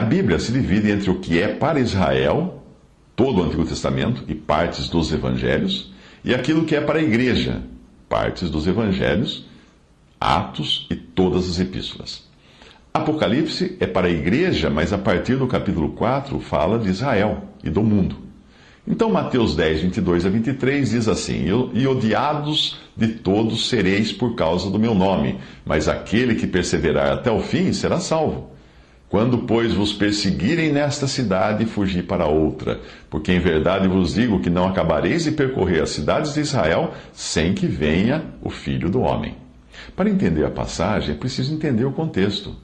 A Bíblia se divide entre o que é para Israel, todo o Antigo Testamento e partes dos Evangelhos, e aquilo que é para a igreja, partes dos Evangelhos, Atos e todas as epístolas. Apocalipse é para a igreja, mas a partir do capítulo 4 fala de Israel e do mundo. Então, Mateus 10, 22 a 23 diz assim: E odiados de todos sereis por causa do meu nome, mas aquele que perseverar até o fim será salvo. Quando, pois, vos perseguirem nesta cidade, fugi para outra, porque em verdade vos digo que não acabareis de percorrer as cidades de Israel sem que venha o Filho do Homem. Para entender a passagem, é preciso entender o contexto.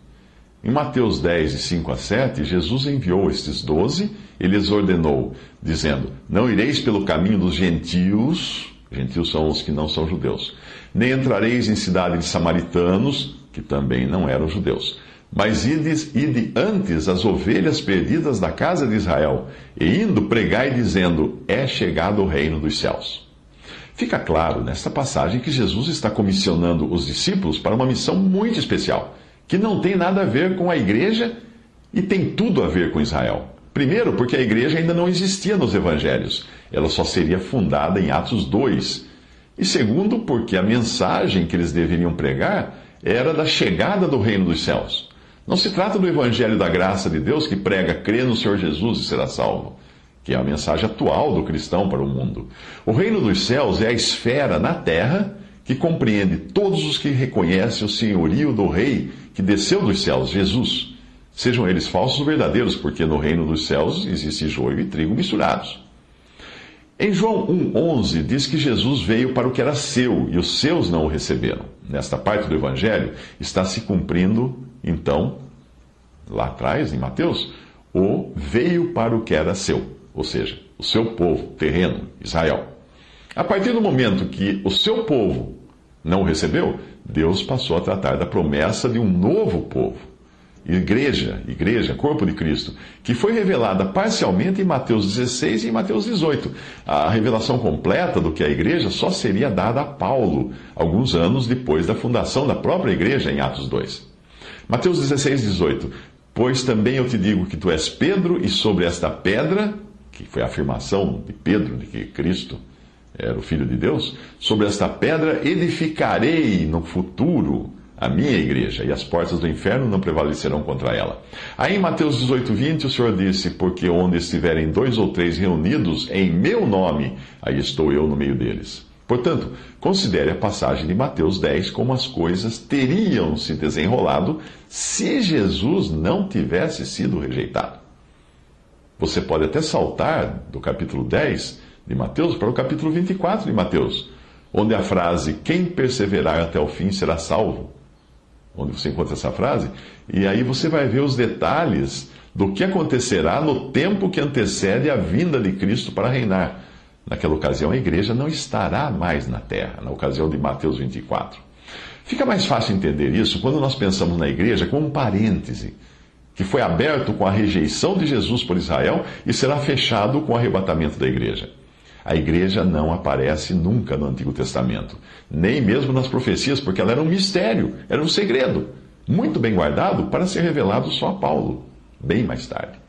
Em Mateus 10, de 5 a 7, Jesus enviou estes 12 e lhes ordenou, dizendo: Não ireis pelo caminho dos gentios são os que não são judeus, nem entrareis em cidade de samaritanos, que também não eram judeus, mas ide antes as ovelhas perdidas da casa de Israel, e indo pregai dizendo: É chegado o reino dos céus. Fica claro nesta passagem que Jesus está comissionando os discípulos para uma missão muito especial, que não tem nada a ver com a igreja e tem tudo a ver com Israel. Primeiro, porque a igreja ainda não existia nos evangelhos, ela só seria fundada em Atos 2. E segundo, porque a mensagem que eles deveriam pregar era da chegada do reino dos céus. Não se trata do evangelho da graça de Deus que prega: crê no Senhor Jesus e será salvo, que é a mensagem atual do cristão para o mundo. O reino dos céus é a esfera na terra que compreende todos os que reconhecem o senhorio do Rei que desceu dos céus, Jesus. Sejam eles falsos ou verdadeiros, porque no reino dos céus existe joio e trigo misturados. Em João 1,11 diz que Jesus veio para o que era seu, e os seus não o receberam. Nesta parte do Evangelho está se cumprindo, então, lá atrás, em Mateus, o veio para o que era seu, ou seja, o seu povo terreno, Israel. A partir do momento que o seu povo não o recebeu, Deus passou a tratar da promessa de um novo povo, igreja, corpo de Cristo, que foi revelada parcialmente em Mateus 16 e em Mateus 18. A revelação completa do que é a igreja só seria dada a Paulo, alguns anos depois da fundação da própria igreja, em Atos 2. Mateus 16, 18. Pois também eu te digo que tu és Pedro, e sobre esta pedra, que foi a afirmação de Pedro de que Cristo era o Filho de Deus, sobre esta pedra edificarei no futuro a minha igreja, e as portas do inferno não prevalecerão contra ela. Aí em Mateus 18, 20, o Senhor disse: Porque onde estiverem 2 ou 3 reunidos em meu nome, aí estou eu no meio deles. Portanto, considere a passagem de Mateus 10 como as coisas teriam se desenrolado se Jesus não tivesse sido rejeitado. Você pode até saltar do capítulo 10 de Mateus para o capítulo 24 de Mateus, onde a frase "quem perseverar até o fim será salvo", onde você encontra essa frase, e aí você vai ver os detalhes do que acontecerá no tempo que antecede a vinda de Cristo para reinar. Naquela ocasião, a igreja não estará mais na terra, na ocasião de Mateus 24. Fica mais fácil entender isso quando nós pensamos na igreja como um parêntese, que foi aberto com a rejeição de Jesus por Israel e será fechado com o arrebatamento da igreja. A igreja não aparece nunca no Antigo Testamento, nem mesmo nas profecias, porque ela era um mistério, era um segredo, muito bem guardado para ser revelado só a Paulo, bem mais tarde.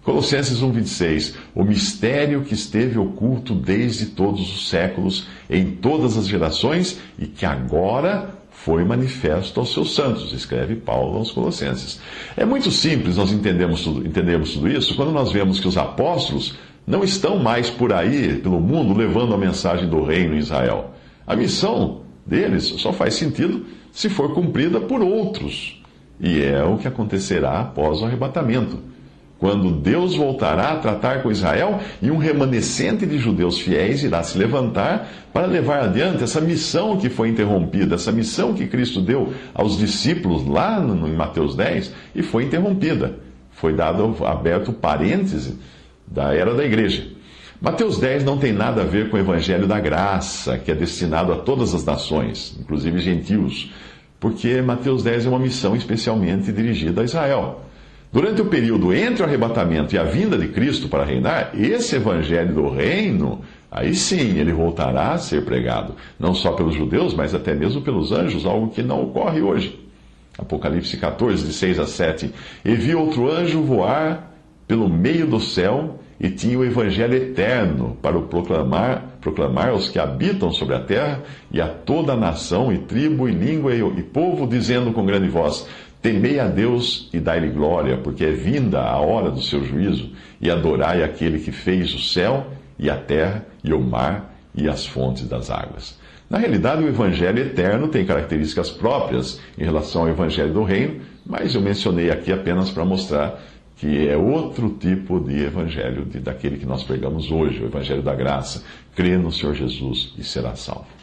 Colossenses 1,26: O mistério que esteve oculto desde todos os séculos, em todas as gerações, e que agora foi manifesto aos seus santos, escreve Paulo aos Colossenses. É muito simples nós entendermos tudo isso quando nós vemos que os apóstolos não estão mais por aí, pelo mundo, levando a mensagem do reino em Israel. A missão deles só faz sentido se for cumprida por outros. E é o que acontecerá após o arrebatamento, quando Deus voltará a tratar com Israel e um remanescente de judeus fiéis irá se levantar para levar adiante essa missão que foi interrompida, essa missão que Cristo deu aos discípulos lá em Mateus 10 e foi interrompida. Foi aberto o parêntese da era da igreja. Mateus 10 não tem nada a ver com o evangelho da graça, que é destinado a todas as nações, inclusive gentios, porque Mateus 10 é uma missão especialmente dirigida a Israel. Durante o período entre o arrebatamento e a vinda de Cristo para reinar, esse evangelho do reino, aí sim ele voltará a ser pregado, não só pelos judeus, mas até mesmo pelos anjos, algo que não ocorre hoje. Apocalipse 14, de 6 a 7. E vi outro anjo voar pelo meio do céu, e tinha o evangelho eterno para o proclamar aos que habitam sobre a terra, e a toda a nação, e tribo, e língua, e povo, dizendo com grande voz: temei a Deus e dai-lhe glória, porque é vinda a hora do seu juízo, e adorai aquele que fez o céu, e a terra, e o mar, e as fontes das águas. Na realidade, o Evangelho eterno tem características próprias em relação ao Evangelho do Reino, mas eu mencionei aqui apenas para mostrar que é outro tipo de Evangelho daquele que nós pregamos hoje, o Evangelho da graça. Crê no Senhor Jesus e será salvo.